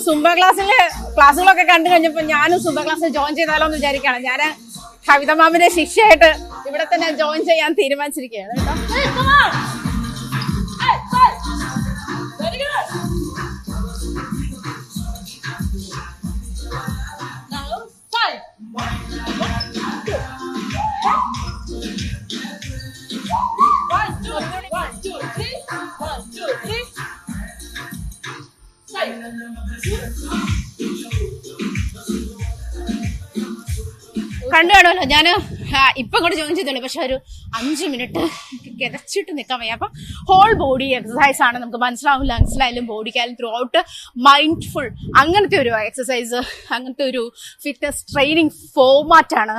Zumba ക്ലാസ്സുകളൊക്കെ കണ്ടു കഴിഞ്ഞപ്പോൾ ഞാനും സുംബ ക്ലാസ്സിൽ ജോയിൻ ചെയ്താലോ എന്ന് വിചാരിക്കുകയാണ്. ഞാൻ കവിത മാമിന്റെ ശിക്ഷയായിട്ട് ഇവിടെ തന്നെ ജോയിൻ ചെയ്യാൻ തീരുമാനിച്ചിരിക്കുകയാണ് കേട്ടോ. കണ്ടു കാണുമല്ലോ, ഞാൻ ഇപ്പം കൂടെ ജോയിൻ ചെയ്തുള്ളൂ. പക്ഷെ ഒരു 5 മിനിറ്റ് കിതച്ചിട്ട് നിൽക്കാൻ വയ്യ. അപ്പം ഹോൾ ബോഡി എക്സസൈസ് ആണ്, നമുക്ക് മനസ്സിലാവും ലങ്സിലായാലും ബോഡിക്കായാലും ത്രൂ ഔട്ട് മൈൻഡ്ഫുൾ അങ്ങനത്തെ ഒരു എക്സസൈസ്, അങ്ങനത്തെ ഒരു ഫിറ്റ്നസ് ട്രെയിനിങ് ഫോമാറ്റാണ്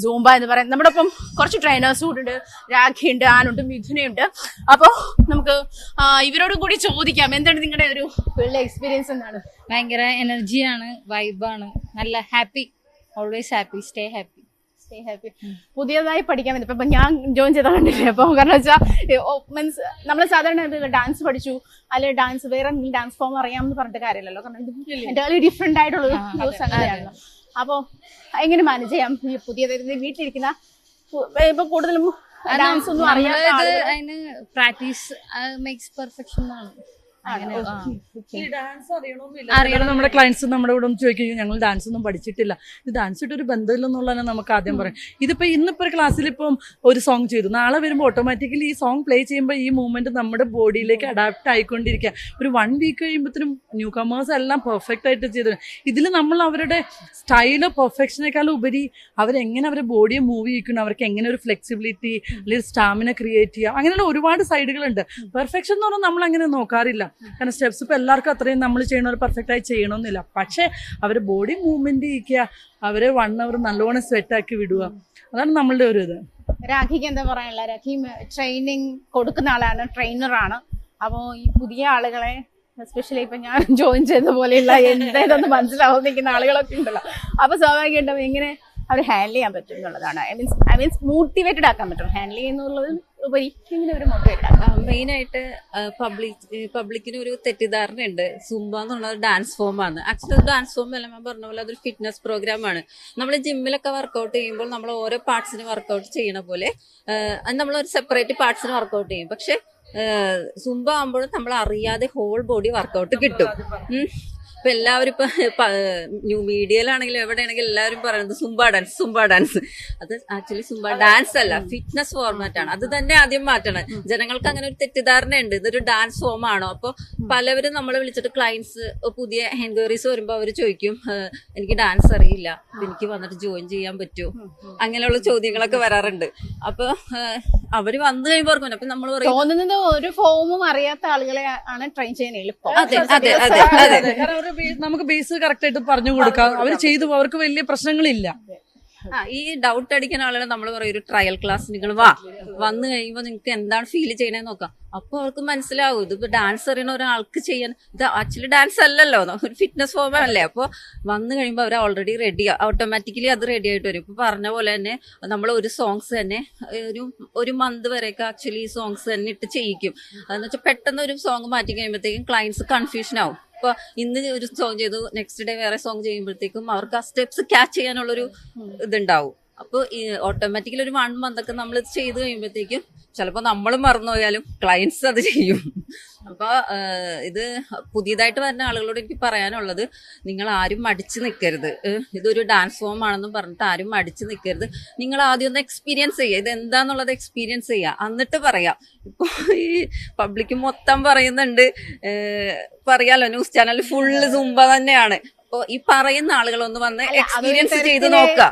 സൂംബ എന്ന് പറയുന്നത്. നമ്മുടെ ഒപ്പം കുറച്ച് ട്രെയിനേഴ്സ് കൂടെ ഉണ്ട്, രാഖിയുണ്ട്, ആനുണ്ട്, മിഥുനയുണ്ട്. അപ്പോൾ നമുക്ക് ഇവരോടും കൂടി ചോദിക്കാം എന്താണ് നിങ്ങളുടെ ഒരു വലിയ എക്സ്പീരിയൻസ് എന്താണ്? ഭയങ്കര എനർജിയാണ്, വൈബാണ്, നല്ല happy, always happy, stay happy. പുതിയതായി പഠിക്കാൻ പറ്റും. ഇപ്പൊ ഞാൻ ജോയിൻ ചെയ്താൽ കണ്ടില്ലേ, അപ്പൊ കാരണം വെച്ചാൽ മീൻസ് നമ്മൾ സാധാരണ ഡാൻസ് പഠിച്ചു അല്ലെങ്കിൽ ഡാൻസ് വേറെ എന്തെങ്കിലും ഡാൻസ് ഫോം അറിയാമെന്ന് പറഞ്ഞിട്ട് കാര്യമല്ലല്ലോ, കാരണം ഇത് എൻ്റയർലി ഡിഫറെന്റ് ആയിട്ടുള്ള സംഗതിയാണല്ലോ. അപ്പോൾ എങ്ങനെ മാനേജ് ചെയ്യാം ഈ പുതിയ വീട്ടിലിരിക്കുന്ന ഇപ്പൊ കൂടുതലും ഡാൻസ് ഒന്നും അറിയാതെ അതിന് പ്രാക്ടീസ് മേക്സ് പെർഫെക്ഷൻ ആണ്. അറിയണം. നമ്മുടെ ക്ലയൻസ് നമ്മുടെ ഇവിടെ ഒന്ന് ചോദിക്കും, ഞങ്ങൾ ഡാൻസ് ഒന്നും പഠിച്ചിട്ടില്ല, ഇത് ഡാൻസ് ഇട്ട് ഒരു ബന്ധമില്ലെന്നുള്ളതാണ് നമുക്ക് ആദ്യം പറയാം. ഇതിപ്പോ ഇന്നിപ്പോ ക്ലാസ്സിൽ ഇപ്പം ഒരു സോങ് ചെയ്തു, നാളെ വരുമ്പോൾ ഓട്ടോമാറ്റിക്കലി ഈ സോങ് പ്ലേ ചെയ്യുമ്പോൾ ഈ മൂവ്മെന്റ് നമ്മുടെ ബോഡിയിലേക്ക് അഡാപ്റ്റ് ആയിക്കൊണ്ടിരിക്കുക. ഒരു 1 വീക്ക് കഴിയുമ്പോഴത്തേനും ന്യൂ കമേഴ്സ് എല്ലാം പെർഫെക്റ്റ് ആയിട്ട് ചെയ്തു. ഇതിൽ നമ്മൾ അവരുടെ സ്റ്റൈല് പെർഫെക്ഷനേക്കാളും ഉപരി അവരെങ്ങനെ അവരുടെ ബോഡിയെ മൂവ് ചെയ്യിക്കണം, അവർക്ക് എങ്ങനെ ഒരു ഫ്ലെക്സിബിലിറ്റി അല്ലെങ്കിൽ സ്റ്റാമിന ക്രിയേറ്റ് ചെയ്യുക, അങ്ങനെയുള്ള ഒരുപാട് സൈഡുകളുണ്ട്. പെർഫെക്ഷൻ എന്ന് പറഞ്ഞാൽ നമ്മൾ അങ്ങനെ നോക്കാറില്ല, കാരണം സ്റ്റെപ്സ് ഇപ്പം എല്ലാവർക്കും അത്രയും നമ്മൾ ചെയ്യണ പെർഫെക്റ്റ് ആയി ചെയ്യണമെന്നില്ല. പക്ഷേ അവർ ബോഡി മൂവ്മെന്റ് ചെയ്യിക്കുക, അവരെ 1 അവർ നല്ലോണം സ്വെറ്റാക്കി വിടുക, അതാണ് നമ്മളുടെ ഒരു ഇത്. രാഖിക്ക് എന്താ പറയാനുള്ള? രാഖി ട്രെയിനിങ് കൊടുക്കുന്ന ആളാണ്, ട്രെയിനറാണ്. അപ്പോൾ ഈ പുതിയ ആളുകളെ എസ്പെഷ്യലി ഇപ്പൊ ഞാൻ ജോയിൻ ചെയ്ത പോലെയുള്ള എന്തായതൊന്ന് മനസ്സിലാവുന്ന ആളുകളൊക്കെ ഉണ്ടല്ലോ, അപ്പൊ സ്വാഭാവികമായിട്ടും എങ്ങനെ അവർ ഹാൻഡിൽ ചെയ്യാൻ പറ്റും എന്നുള്ളതാണ്. ഐ മീൻസ് മോട്ടിവേറ്റഡ് ആക്കാൻ പറ്റും. ഹാൻഡിൽ ചെയ്യുന്നുള്ളത് ഉപരി ഇങ്ങനെ ഒരു മോട്ടിവേറ്റഡ് ആക്കാം. മെയിനായിട്ട് പബ്ലിക്കിന് ഒരു തെറ്റിദ്ധാരണ ഉണ്ട്, സുംബ എന്നുള്ളത് ഡാൻസ് ഫോമാണ്. ആക്ച്വലി ഒരു ഡാൻസ് ഫോം അല്ല, ഞാൻ പറഞ്ഞ പോലെ അതൊരു ഫിറ്റ്നസ് പ്രോഗ്രാമാണ്. നമ്മൾ ജിമ്മിലൊക്കെ വർക്കൗട്ട് ചെയ്യുമ്പോൾ നമ്മൾ ഓരോ പാർട്സിന് വർക്കൗട്ട് ചെയ്യണ പോലെ അത് നമ്മളൊരു സെപ്പറേറ്റ് പാർട്സിന് വർക്കൗട്ട് ചെയ്യും. പക്ഷെ സുംബ ആകുമ്പോഴും നമ്മൾ അറിയാതെ ഹോൾ ബോഡി വർക്കൗട്ട് കിട്ടും. ഇപ്പൊ എല്ലാവരും ഇപ്പൊ ന്യൂ മീഡിയയിലാണെങ്കിലും എവിടെയാണെങ്കിലും എല്ലാവരും പറയുന്നത് സുംബ ഡാൻസ്. അത് ആക്ച്വലി സുംബ ഡാൻസ് അല്ല, ഫിറ്റ്നസ് ഫോർമാറ്റ് ആണ്. അത് തന്നെ ആദ്യം മാറ്റണം. ജനങ്ങൾക്ക് അങ്ങനെ ഒരു തെറ്റിദ്ധാരണ ഉണ്ട്, ഇതൊരു ഡാൻസ് ഫോം ആണോ. അപ്പൊ പലവരും നമ്മളെ വിളിച്ചിട്ട് ക്ലയൻസ് പുതിയ എൻക്വയറീസ് വരുമ്പോ അവർ ചോദിക്കും, എനിക്ക് ഡാൻസ് അറിയില്ല, എനിക്ക് വന്നിട്ട് ജോയിൻ ചെയ്യാൻ പറ്റുമോ, അങ്ങനെയുള്ള ചോദ്യങ്ങളൊക്കെ വരാറുണ്ട്. അപ്പൊ അവര് വന്നു കഴിയുമ്പോൾ ഓർക്കും. അപ്പൊ നമ്മൾ തോന്നുന്നത് ഒരു ഫോമും അറിയാത്ത ആളുകളെ ആണ് ട്രെയിൻ ചെയ്യാൻ എളുപ്പം. അതെ അതെ അതെ അതെ, നമുക്ക് ബേസ് കറക്റ്റ് ആയിട്ട് പറഞ്ഞു കൊടുക്കാം, അവർ ചെയ്തു, അവർക്ക് വലിയ പ്രശ്നങ്ങളില്ല. ഈ ഡൗട്ട് അടിക്കുന്ന ആളുകൾ നമ്മൾ പറയും ഒരു ട്രയൽ ക്ലാസ് നിങ്ങൾ വന്നു കഴിയുമ്പോൾ നിങ്ങൾക്ക് എന്താണ് ഫീൽ ചെയ്യണേന്ന് നോക്കാം. അപ്പൊ അവർക്ക് മനസ്സിലാവും ഇതിപ്പോ ഡാൻസ് അറിയണ ഒരാൾക്ക് ചെയ്യാൻ, ഇത് ആക്ച്വലി ഡാൻസ് അല്ലല്ലോ, ഒരു ഫിറ്റ്നസ് ഫോം അല്ലേ. അപ്പോൾ വന്നു കഴിയുമ്പോൾ അവർ ഓൾറെഡി റെഡി, ഓട്ടോമാറ്റിക്കലി അത് റെഡി ആയിട്ട് വരും. ഇപ്പൊ പറഞ്ഞ പോലെ തന്നെ നമ്മൾ ഒരു സോങ്സ് തന്നെ ഒരു മന്ത് വരെയൊക്കെ ആക്ച്വലി ഈ സോങ്സ് തന്നെ ഇട്ട് ചെയ്യിക്കും. അതെന്ന് വെച്ചാൽ പെട്ടെന്ന് ഒരു സോങ് മാറ്റി കഴിയുമ്പോഴത്തേക്കും ക്ലയൻസ് കൺഫ്യൂഷൻ ആവും. ഇപ്പൊ ഇന്ന് ഒരു സോങ് ചെയ്തു, നെക്സ്റ്റ് ഡേ വേറെ സോങ് ചെയ്യുമ്പോഴത്തേക്കും അവർക്ക് ആ സ്റ്റെപ്സ് ക്യാച്ച് ചെയ്യാനുള്ളൊരു ഇതുണ്ടാവും. അപ്പോൾ ഈ ഓട്ടോമാറ്റിക്കലി ഒരു 1 month ഒക്കെ നമ്മൾ ഇത് ചെയ്ത് കഴിയുമ്പോഴത്തേക്കും ചിലപ്പോൾ നമ്മൾ മറന്നുപോയാലും ക്ലയൻസ് അത് ചെയ്യും. അപ്പോൾ ഇത് പുതിയതായിട്ട് വരുന്ന ആളുകളോട് എനിക്ക് പറയാനുള്ളത്, നിങ്ങൾ ആരും മടിച്ചു നിൽക്കരുത്. ഇതൊരു ഡാൻസ് ഫോം ആണെന്നും പറഞ്ഞിട്ട് ആരും മടിച്ചു നിൽക്കരുത്. നിങ്ങൾ ആദ്യം ഒന്ന് എക്സ്പീരിയൻസ് ചെയ്യുക, ഇത് എന്താന്നുള്ളത് എക്സ്പീരിയൻസ് ചെയ്യുക, എന്നിട്ട് പറയാം. ഇപ്പോൾ ഈ പബ്ലിക് മൊത്തം പറയുന്നുണ്ട്, പറയാലോ ന്യൂസ് ചാനൽ ഫുള്ള് സുംബ തന്നെയാണ്. അപ്പൊ ഈ പറയുന്ന ആളുകളൊന്ന് വന്ന് എക്സ്പീരിയൻസ് ചെയ്ത് നോക്കുക.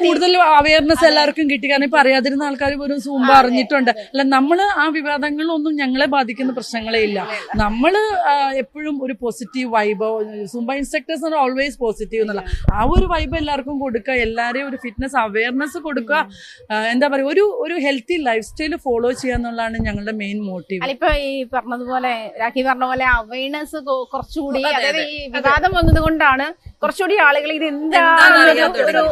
കൂടുതൽ അവയർനെസ് എല്ലാവർക്കും കിട്ടി, കാരണം ഇപ്പൊ അറിയാതിരുന്ന ആൾക്കാർ പോലും സൂംബ അറിഞ്ഞിട്ടുണ്ട്. അല്ല, നമ്മള് ആ വിവാദങ്ങളൊന്നും ഞങ്ങളെ ബാധിക്കുന്ന പ്രശ്നങ്ങളേ ഇല്ല. നമ്മള് എപ്പോഴും ഒരു പോസിറ്റീവ് വൈബ്, സൂംബ ഇൻസ്ട്രക്ടേഴ്സ് ആണ് ഓൾവേസ് പോസിറ്റീവ് എന്നുള്ള ആ ഒരു വൈബ് എല്ലാവർക്കും കൊടുക്കുക, എല്ലാരെയും ഒരു ഫിറ്റ്നസ് അവയർനെസ് കൊടുക്കുക. എന്താ പറയുക, ഒരു ഹെൽത്തി ലൈഫ് സ്റ്റൈൽ ഫോളോ ചെയ്യുക എന്നുള്ളതാണ് ഞങ്ങളുടെ മെയിൻ മോട്ടീവ്. ഇപ്പൊ ഈ പറഞ്ഞതുപോലെ രാഖി പറഞ്ഞ പോലെ അവയർനെസ് കുറച്ചുകൂടി അതായത് ഈ വിവാദം വന്നത് കൊണ്ടാണ് കുറച്ചുകൂടി ആളുകൾ ഇത് എന്താണെന്നൊരു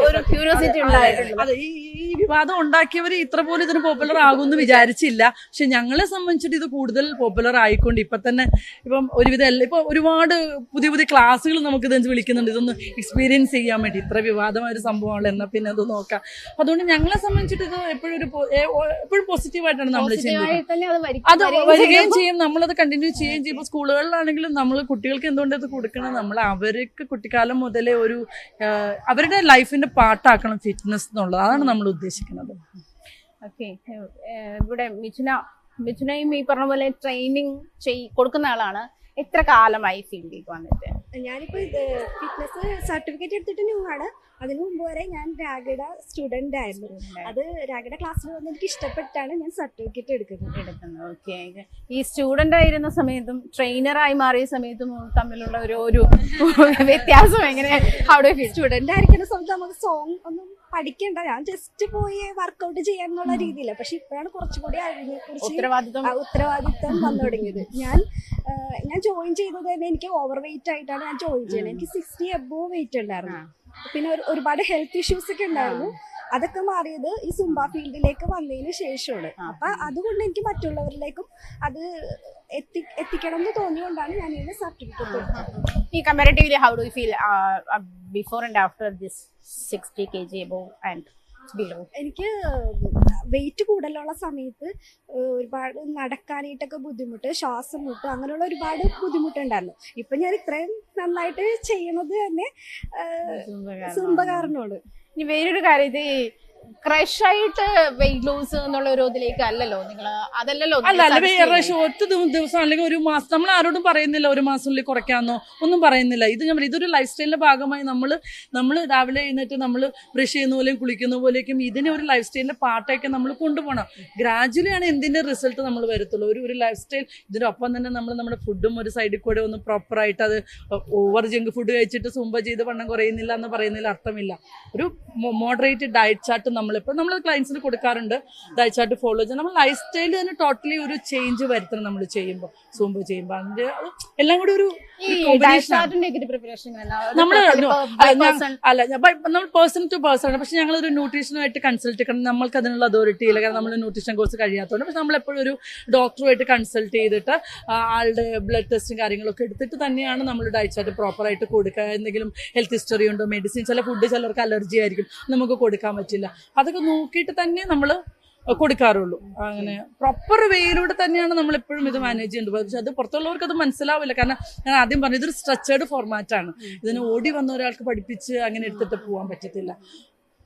ഒരു ക്യൂരിയോസിറ്റി ഉണ്ടായിട്ടുള്ളത്. അതെ, ഈ വിവാദം ഉണ്ടാക്കിയവർ ഇത്ര പോലും ഇതിന് പോപ്പുലർ ആകുമെന്ന് വിചാരിച്ചില്ല. പക്ഷെ ഞങ്ങളെ സംബന്ധിച്ചിട്ട് ഇത് കൂടുതൽ പോപ്പുലർ ആയിക്കൊണ്ട് ഇപ്പൊ തന്നെ ഇപ്പം ഒരുവിധം ഇപ്പൊ ഒരുപാട് പുതിയ പുതിയ ക്ലാസ്സുകൾ നമുക്ക് ഇതെന്ന് വിളിക്കുന്നുണ്ട്, ഇതൊന്ന് എക്സ്പീരിയൻസ് ചെയ്യാൻ വേണ്ടി. ഇത്ര വിവാദമായ ഒരു സംഭവമാണല്ലോ, എന്നാൽ പിന്നെ അത് നോക്കാം. അതുകൊണ്ട് ഞങ്ങളെ സംബന്ധിച്ചിട്ട് ഇത് എപ്പോഴും പോസിറ്റീവായിട്ടാണ് നമ്മൾ ചെയ്യുന്നത്. അത് വരികയും ചെയ്യും, നമ്മളത് കണ്ടിന്യൂ ചെയ്യുകയും ചെയ്യും. ഇപ്പൊ സ്കൂളുകളിലാണെങ്കിലും നമ്മൾ കുട്ടികൾക്ക് എന്തുകൊണ്ട് ഇത് കൊടുക്കണം, നമ്മൾ അവർക്ക് കുട്ടിക്കാലം മുതലേ ഒരു അവരുടെ ലൈഫിന്റെ പാർട്ടാക്കണം ഫിറ്റ്നസ് എന്നുള്ളത്. അതാണ് നമ്മൾ ഉദ്ദേശിക്കുന്നത്. ഓക്കെ, ഇവിടെ മിഥുനയും ഈ പറഞ്ഞ പോലെ ട്രെയിനിങ് കൊടുക്കുന്ന ആളാണ്. എത്ര കാലമായി ഫീൽഡിലേക്ക് വന്നിട്ട്? ഞാനിപ്പോൾ ഫിറ്റ്നസ് സർട്ടിഫിക്കറ്റ് എടുത്തിട്ട് ന്യൂ ആണ്. അതിനു മുമ്പ് വരെ ഞാൻ രാഗിഡ സ്റ്റുഡന്റ് ആയിരുന്നു. അത് രാഗിഡ ക്ലാസ്സിൽ വന്ന് എനിക്ക് ഇഷ്ടപ്പെട്ടാണ് ഞാൻ സർട്ടിഫിക്കറ്റ് എടുക്കുന്നത്. ഓക്കെ, ഈ സ്റ്റുഡന്റ് ആയിരുന്ന സമയത്തും ട്രെയിനറായി മാറിയ സമയത്തും തമ്മിലുള്ള ഒരു വ്യത്യാസം എങ്ങനെ? അവിടെ സ്റ്റുഡന്റ് ആയിരിക്കുന്ന സമയത്ത് നമുക്ക് സോങ് ഒന്നും പഠിക്കണ്ട, ഞാൻ ജസ്റ്റ് പോയി വർക്കൗട്ട് ചെയ്യാന്നുള്ള രീതിയില്ല. പക്ഷെ ഇപ്പോഴാണ് കുറച്ചുകൂടി അതിനെക്കുറിച്ച് ഉത്തരവാദിത്വം വന്നു തുടങ്ങിയത്. ഞാൻ ജോയിൻ ചെയ്തത് തന്നെ എനിക്ക് ഓവർ വെയിറ്റ് ആയിട്ടാണ് ഞാൻ ജോയിൻ ചെയ്യുന്നത്. എനിക്ക് 60 above വെയിറ്റ് ഉണ്ടായിരുന്നു. പിന്നെ ഒരുപാട് ഹെൽത്ത് ഇഷ്യൂസ് ഒക്കെ ഉണ്ടായിരുന്നു. അതൊക്കെ മാറിയത് ഈ സുംബ ഫീൽഡിലേക്ക് വന്നതിന് ശേഷമാണ്. അപ്പൊ അതുകൊണ്ട് എനിക്ക് മറ്റുള്ളവരിലേക്കും അത് എത്തിക്കണം എന്ന് തോന്നിയോണ്ടാണ് ഞാൻ ഇതിന്റെ സർട്ടിഫിക്കറ്റ് എടുത്തത്. ഈ comparatively how do you feel before and after this 60 kg above and below? എനിക്ക് വെയിറ്റ് കൂടുതലുള്ള സമയത്ത് ഒരുപാട് നടക്കാനായിട്ടൊക്കെ ബുദ്ധിമുട്ട്, ശ്വാസം മുട്ട്, അങ്ങനെയുള്ള ഒരുപാട് ബുദ്ധിമുട്ടുണ്ടായിരുന്നു. ഇപ്പൊ ഞാൻ ഇത്രയും നന്നായിട്ട് ചെയ്യുന്നത് തന്നെ സുംബ കാരണമാണ്. ഇനി വേറൊരു കാര്യം, ഇത് ക്രഷ് ആയിട്ട് വെയിറ്റ് ലോസ് എന്നുള്ള ഒരു ഇതിലേക്ക് അല്ലല്ലോ നിങ്ങൾ, അതല്ലല്ലോ. അല്ല, വേറെ ഒറ്റ ദിവസം അല്ലെങ്കിൽ ഒരു മാസം നമ്മൾ ആരോടും പറയുന്നില്ല ഒരു മാസത്തിനുള്ളിൽ കുറയ്ക്കാമെന്നോ ഒന്നും പറയുന്നില്ല. ഇത് ഞാൻ ഇതൊരു ലൈഫ് സ്റ്റൈലിന്റെ ഭാഗമായി നമ്മൾ രാവിലെ എഴുന്നേറ്റ് നമ്മൾ ബ്രഷ് ചെയ്യുന്ന പോലെയും കുളിക്കുന്ന പോലെയൊക്കെ ഇതിനെ ഒരു ലൈഫ് സ്റ്റൈലിന്റെ പാർട്ടായിട്ട് നമ്മൾ കൊണ്ടുപോകണം. ഗ്രാജുവലി ആണ് എന്തിന്റെ റിസൾട്ട് നമ്മൾ വരത്തുള്ളൂ. ഒരു ലൈഫ് സ്റ്റൈൽ ഇതിനൊപ്പം തന്നെ നമ്മുടെ ഫുഡും ഒരു സൈഡിൽ കൂടെ ഒന്ന് പ്രോപ്പറായിട്ട്, അത് ഓവർ ജങ്ക് ഫുഡ് കഴിച്ചിട്ട് സുംബ ചെയ്ത് വണ്ണം കുറയുന്നില്ല എന്ന് പറയുന്നതിൽ അർത്ഥമില്ല. ഒരു മോഡറേറ്റ് ഡയറ്റ് ചാർട്ട് നമ്മൾ ക്ലയൻസിന് കൊടുക്കാറുണ്ട്. ഡയറ്റ് ചാർട്ട് ഫോളോ ചെയ്യാൻ നമ്മൾ ലൈഫ് സ്റ്റൈൽ തന്നെ ടോട്ടലി ഒരു ചേഞ്ച് വരുത്തണം. നമ്മൾ ചെയ്യുമ്പോൾ സൂംബ ചെയ്യുമ്പോൾ അതിന്റെ എല്ലാം കൂടി ഒരു നമ്മൾ പേഴ്സൺ ടു പേഴ്സൺ ആണ്. പക്ഷെ ഞങ്ങളൊരു ന്യൂട്രീഷനുമായിട്ട് കൺസൾട്ട് ചെയ്യണം. നമ്മൾക്ക് അതിനുള്ള അതോറിറ്റി ഇല്ല, കാരണം നമ്മൾ ന്യൂട്രീഷൻ കോഴ്സ് കഴിയാത്തതുകൊണ്ട്. പക്ഷെ നമ്മളെപ്പോഴും ഒരു ഡോക്ടറുമായിട്ട് കൺസൾട്ട് ചെയ്തിട്ട് ആളുടെ ബ്ലഡ് ടെസ്റ്റും കാര്യങ്ങളൊക്കെ എടുത്തിട്ട് തന്നെയാണ് നമ്മൾ ഡയറ്റ് ചാർട്ട് പ്രോപ്പറായിട്ട് കൊടുക്കുക. എന്തെങ്കിലും ഹെൽത്ത് ഹിസ്റ്ററി ഉണ്ടോ, മെഡിസിൻ, ചില ഫുഡ് ചിലർക്ക് അലർജി ആയിരിക്കും, നമുക്ക് കൊടുക്കാൻ പറ്റില്ല. അതൊക്കെ നോക്കിയിട്ട് തന്നെ നമ്മൾ കൊടുക്കാറുള്ളൂ. അങ്ങനെ പ്രോപ്പർ വേയിലൂടെ തന്നെയാണ് നമ്മൾ എപ്പോഴും ഇത് മാനേജ് ചെയ്യേണ്ടത്. പക്ഷെ അത് പുറത്തുള്ളവർക്ക് അത് മനസ്സിലാവില്ല. കാരണം ഞാൻ ആദ്യം പറഞ്ഞു, ഇതൊരു സ്ട്രക്ചേർഡ് ഫോർമാറ്റാണ്. ഇതിന് ഓടി വന്ന ഒരാൾക്ക് പഠിപ്പിച്ച് അങ്ങനെ എടുത്തിട്ട് പോകാൻ പറ്റത്തില്ല.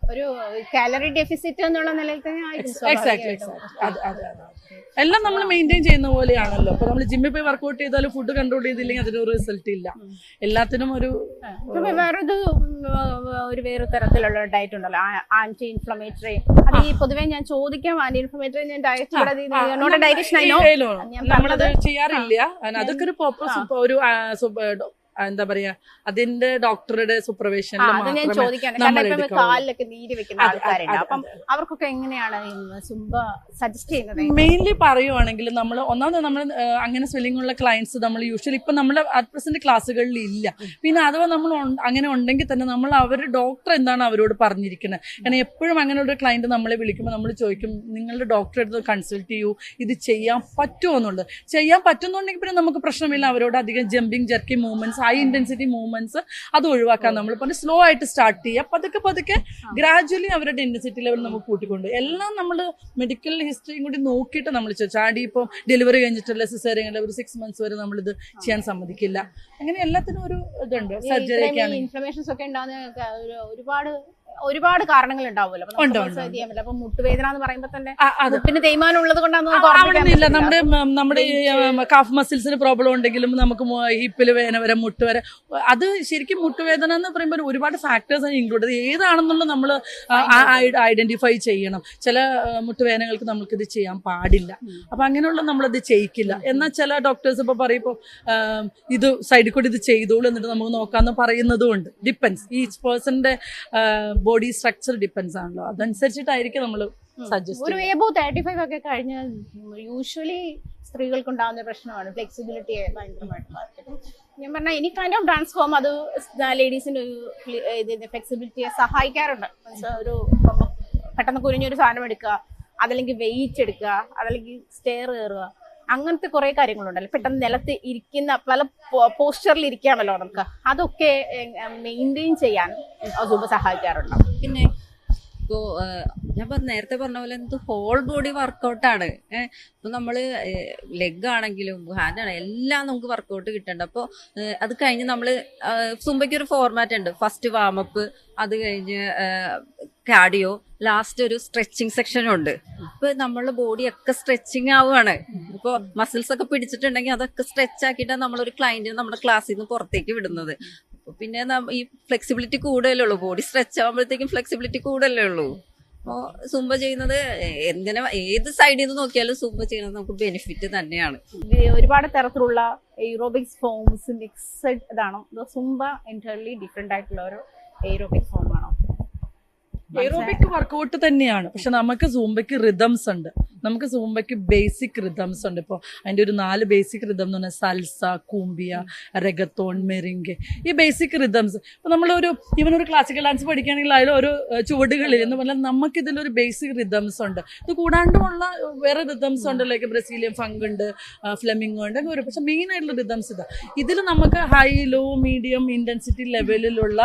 ഒരു കാലറി ഡെഫിസിറ്റ് എന്നുള്ള നിലയിൽ തന്നെ എക്സാക്ട്ലി എല്ലാം നമ്മൾ മെയിൻറ്റെയിൻ ചെയ്യുന്ന പോലെയാണല്ലോ. അപ്പൊ നമ്മൾ ജിമ്മിൽ പോയി വർക്ക്ഔട്ട് ചെയ്താലും ഫുഡ് കൺട്രോൾ ചെയ്തില്ലെങ്കിൽ അതിനൊരു റിസൾട്ട് ഇല്ല. എല്ലാത്തിനും ഒരു വേറെ തരത്തിലുള്ള ഡയറ്റ് ഉണ്ടല്ലോ, ആന്റി ഇൻഫ്ലമേറ്ററി. അത് ഈ പൊതുവെ ഞാൻ ചോദിക്കാം, ആന്റി ഇൻഫ്ലമേറ്ററി ഞാൻ നമ്മളത് ചെയ്യാറില്ല. അതൊക്കെ ഒരു പർപ്പസ്, ഒരു എന്താ പറയാ, അതിന്റെ ഡോക്ടറുടെ സൂപ്പർവിഷൻ കാലിലൊക്കെ നീര് വെക്കുന്ന ആൾക്കാരുണ്ട്. അപ്പം അവർക്കൊക്കെ എങ്ങനെയാണ് സുംബ സജസ്റ്റ് ചെയ്യുന്നത്? മെയിൻലി പറയുവാണെങ്കിൽ നമ്മൾ ഒന്നാമത് നമ്മൾ അങ്ങനെ സ്വെല്ലിംഗ് ഉള്ള ക്ലയൻസ് നമ്മൾ യൂഷ്വലി ഇപ്പൊ നമ്മുടെ അറ്റ് പ്രസന്റ് ക്ലാസ്സുകളിൽ ഇല്ല. പിന്നെ അഥവാ നമ്മൾ അങ്ങനെ ഉണ്ടെങ്കിൽ തന്നെ നമ്മൾ അവരുടെ ഡോക്ടർ എന്താണ് അവരോട് പറഞ്ഞിരിക്കുന്നത്. കാരണം എപ്പോഴും അങ്ങനെ ഒരു ക്ലയന്റ് നമ്മളെ വിളിക്കുമ്പോൾ നമ്മൾ ചോദിക്കും, നിങ്ങളുടെ ഡോക്ടറെ അടുത്ത് കൺസൾട്ട് ചെയ്യൂ, ഇത് ചെയ്യാൻ പറ്റുമോ എന്നുള്ളത്. ചെയ്യാൻ പറ്റുന്നുണ്ടെങ്കിൽ പിന്നെ നമുക്ക് പ്രശ്നമില്ല. അവരോട് അധികം jumping jerky movements, high intensity movements അത് ഒഴിവാക്കാൻ നമ്മൾ പറഞ്ഞ് സ്ലോ ആയിട്ട് സ്റ്റാർട്ട് ചെയ്യുക. പതുക്കെ ഗ്രാജുവലി അവരുടെ ഇന്റൻസിറ്റി ലെവൽ നമുക്ക് കൂട്ടിക്കൊണ്ട് എല്ലാം നമ്മൾ മെഡിക്കൽ ഹിസ്റ്ററിയും കൂടി നോക്കിയിട്ട് നമ്മൾ ചാടി ഇപ്പോൾ ഡെലിവറി കഴിഞ്ഞിട്ടുള്ള സിസേറിയൻ ഒരു 6 months വരെ നമ്മളിത് ചെയ്യാൻ സമ്മതിക്കില്ല. അങ്ങനെ എല്ലാത്തിനും ഒരു ഇതുണ്ട്. സർജറിക്കാണ് ഇൻഫ്ലമേഷൻസ് ഒക്കെ ഉണ്ടാകുന്ന ഒരുപാട് കാരണങ്ങൾ ഉണ്ടാവുമല്ലോ. അപ്പൊ മുട്ടുവേദന എന്ന് പറയുമ്പോൾ തന്നെ മുട്ടിന് തേയ്മാനം ഉള്ളത് കൊണ്ടാണെന്നില്ല. നമ്മുടെ കാഫ് മസിൽസിന് പ്രോബ്ലം ഉണ്ടെങ്കിലും നമുക്ക് ഹിപ്പിൽ വേദന വരെ, മുട്ട് വരെ, അത് ശരിക്കും മുട്ടുവേദന എന്ന് പറയുമ്പോൾ ഒരുപാട് ഫാക്ടേഴ്സ് ഇൻക്ലൂഡ് ചെയ്ത് ഏതാണെന്നുള്ളത് നമ്മൾ ഐഡന്റിഫൈ ചെയ്യണം. ചില മുട്ടുവേദനകൾക്ക് നമുക്കിത് ചെയ്യാൻ പാടില്ല. അപ്പൊ അങ്ങനെയുള്ള നമ്മളത് ചെയ്യിക്കില്ല. എന്നാൽ ചില ഡോക്ടേഴ്സ് ഇപ്പൊ പറയുമ്പോൾ ഇത് സൈഡിൽ കൂടി ഇത് ചെയ്തോളൂ എന്നിട്ട് നമുക്ക് നോക്കാമെന്ന് പറയുന്നതും ഉണ്ട്. ഡിപ്പെൻസ്, ഈച്ച് പേഴ്സന്റെ ബോഡി സ്ട്രക്ചർ ഡിപ്പെൻസ് ആണല്ലോ, അതനുസരിച്ചിട്ടായിരിക്കും നമ്മൾ സജസ്റ്റ്. ഒരു എബോവ് 35 ഒക്കെ കഴിഞ്ഞാൽ യൂഷ്വലി സ്ത്രീകൾക്ക് ഉണ്ടാകുന്ന പ്രശ്നമാണ് ഫ്ലെക്സിബിലിറ്റി ഭയങ്കരമായിട്ട്. ഞാൻ പറഞ്ഞ any kind of dance form അത് ലേഡീസിന്റെ ഒരു ഫ്ലെക്സിബിലിറ്റിയെ സഹായിക്കാറുണ്ട്. ഒരു പെട്ടെന്ന് കുനിഞ്ഞൊരു സാധനം എടുക്കുക, അതല്ലെങ്കിൽ വെയിറ്റ് എടുക്കുക, അതല്ലെങ്കിൽ സ്റ്റെയർ കയറുക, അങ്ങനത്തെ കുറെ കാര്യങ്ങളുണ്ടല്ലോ. പെട്ടെന്ന് നിലത്ത് ഇരിക്കുന്ന പല പോസ്ചറിൽ ഇരിക്കുകയാണല്ലോ നമുക്ക്, അതൊക്കെ മെയിൻറ്റെയിൻ ചെയ്യാൻ സൂംബ സഹായിക്കാറുണ്ട്. പിന്നെ ഇപ്പോ ഞാൻ നേരത്തെ പറഞ്ഞ പോലെ എന്ത് ഹോൾ ബോഡി വർക്കൗട്ടാണ്. ഇപ്പൊ നമ്മള് ലെഗ് ആണെങ്കിലും ഹാൻഡ് ആണെങ്കിലും എല്ലാം നമുക്ക് വർക്കൗട്ട് കിട്ടണ്ട. അപ്പോൾ അത് കഴിഞ്ഞ് നമ്മള് സുംബയ്ക്ക് ഒരു ഫോർമാറ്റ് ഉണ്ട്. ഫസ്റ്റ് വാമപ്പ്, അത് കഴിഞ്ഞ് കാർഡിയോ, ലാസ്റ്റ് ഒരു സ്ട്രെച്ചിങ് സെക്ഷനും ഉണ്ട്. ഇപ്പൊ നമ്മളുടെ ബോഡി ഒക്കെ സ്ട്രെച്ചിങ് ആവുകയാണ്. ഇപ്പൊ മസിൽസ് ഒക്കെ പിടിച്ചിട്ടുണ്ടെങ്കിൽ അതൊക്കെ സ്ട്രെച്ച് ആക്കിയിട്ടാണ് നമ്മളൊരു ക്ലയന്റിന് നമ്മുടെ ക്ലാസ്സിൽ നിന്ന് പുറത്തേക്ക് വിടുന്നത്. അപ്പൊ പിന്നെ ഈ ഫ്ലെക്സിബിലിറ്റി കൂടുതലേ ഉള്ളൂ. ബോഡി സ്ട്രെച്ച് ആകുമ്പോഴത്തേക്കും ഫ്ലെക്സിബിലിറ്റി കൂടുതലേ ഉള്ളൂ. അപ്പോൾ സുംബ ചെയ്യുന്നത് ഏത് സൈഡിൽ നിന്ന് നോക്കിയാലും സുംബ ചെയ്യുന്നത് നമുക്ക് ബെനിഫിറ്റ് തന്നെയാണ്. ഒരുപാട് തരത്തിലുള്ള എയ്റോബിക്സ് ഫോംസ് മിക്സഡ് ഇതാണോ, സുംബ എൻറ്റയർലി ഡിഫറെന്റ് ആയിട്ടുള്ള ഒരു എയ്റോബിക് ഫോം ആണോ? എയ്റോബിക് വർക്കൗട്ട് തന്നെയാണ്, പക്ഷെ നമുക്ക് സൂംബയ്ക്ക് റിതംസ് ഉണ്ട്. നമുക്ക് സൂംബയ്ക്ക് ബേസിക് റിതംസ് ഉണ്ട്. ഇപ്പോൾ അതിൻ്റെ ഒരു 4 ബേസിക് റിതം എന്ന് പറഞ്ഞാൽ സൽസ, കൂമ്പിയ, റെഗത്തോൺ, മെറിംഗെ, ഈ ബേസിക് റിതംസ്. ഇപ്പോൾ നമ്മളൊരു ഒരു ക്ലാസിക്കൽ ഡാൻസ് പഠിക്കുകയാണെങ്കിൽ അതിൽ ഓരോ ചുവടുകളിൽ എന്ന് പറഞ്ഞാൽ നമുക്കിതിലൊരു ബേസിക് റിതംസ് ഉണ്ട്. ഇത് കൂടാണ്ടുമുള്ള വേറെ റിതംസ് ഉണ്ട്, ലൈക്ക് ബ്രസീലിയൻ ഫങ്ക് ഉണ്ട്, ഫ്ലെമിംഗോ ഉണ്ട്, അങ്ങനെ. പക്ഷെ മെയിൻ ആയിട്ടുള്ള റിതംസ് ഇതാ. ഇതിൽ നമുക്ക് ഹൈ, ലോ, മീഡിയം, ഇൻറ്റൻസിറ്റി ലെവലിലുള്ള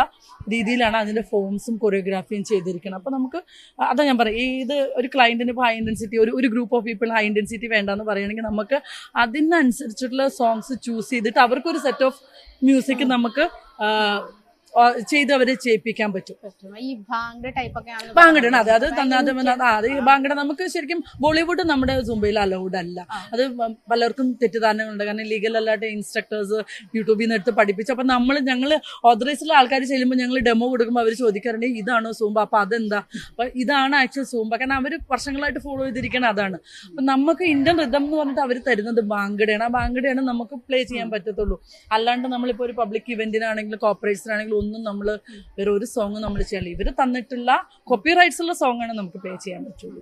രീതിയിലാണ് അതിൻ്റെ ഫോംസും കൊറിയോഗ്രാഫിയും ചെയ്തിരിക്കുന്നത്. അപ്പോൾ നമുക്ക് അതാ ഞാൻ പറയാം, ഇത് ഒരു ക്ലയൻറ്റിന് ഇപ്പോൾ ഹൈ ഇൻറ്റൻസിറ്റി, ഒരു group of people high intensity വേണ്ടെന്ന് പറയുകയാണെങ്കിൽ നമുക്ക് അതിനനുസരിച്ചിട്ടുള്ള സോങ്സ് ചൂസ് ചെയ്തിട്ട് അവർക്കൊരു സെറ്റ് ഓഫ് മ്യൂസിക് നമുക്ക് ചെയ്ത് അവരെ ചെയ്യിപ്പിക്കാൻ പറ്റും. ഈ ഭാംഗഡ ടൈപ്പ് ഒക്കെ ഭാംഗഡ അത് അത് ഈ ഭാംഗഡ നമുക്ക് ശരിക്കും ബോളിവുഡ് നമ്മുടെ സുംബയിൽ അലൗഡ് അല്ല. അത് പലർക്കും തെറ്റിദ്ധാരണകളുണ്ട്. കാരണം ലീഗൽ അല്ലാത്ത ഇൻസ്ട്രക്ടേഴ്സ് യൂട്യൂബിൽ നിന്ന് എടുത്ത് പഠിപ്പിച്ചു. അപ്പം ഞങ്ങൾ ഓതറൈസിലുള്ള ആൾക്കാർ ചെല്ലുമ്പോൾ ഞങ്ങൾ ഡെമോ കൊടുക്കുമ്പോൾ അവർ ചോദിക്കാറുണ്ട് ഇതാണോ സൂംബ, അപ്പം അതെന്താ, അപ്പം ഇതാണ് ആക്ച്വൽ സൂംബ. കാരണം അവർ വർഷങ്ങളായിട്ട് ഫോളോ ചെയ്തിരിക്കണം അതാണ്. അപ്പം നമുക്ക് ഇന്ത്യൻ റിതം എന്ന് പറഞ്ഞിട്ട് അവർ തരുന്നത് ഭാംഗഡയാണ്. ആ ഭാംഗഡയാണ് നമുക്ക് പ്ലേ ചെയ്യാൻ പറ്റത്തുള്ളൂ. അല്ലാണ്ട് നമ്മളിപ്പോൾ ഒരു പബ്ലിക് ഇവന്റിനാണെങ്കിലും കോർപ്പറേറ്റ്സിനാണെങ്കിലും ഒന്നും നമ്മൾ വേറെ ഒരു സോങ് നമ്മൾ ചെയ്യണം. ഇവർ തന്നിട്ടുള്ള കോപ്പി റൈറ്റ്സ് ഉള്ള സോങ്ങാണ് നമുക്ക് പ്ലേ ചെയ്യാൻ പറ്റുള്ളൂ.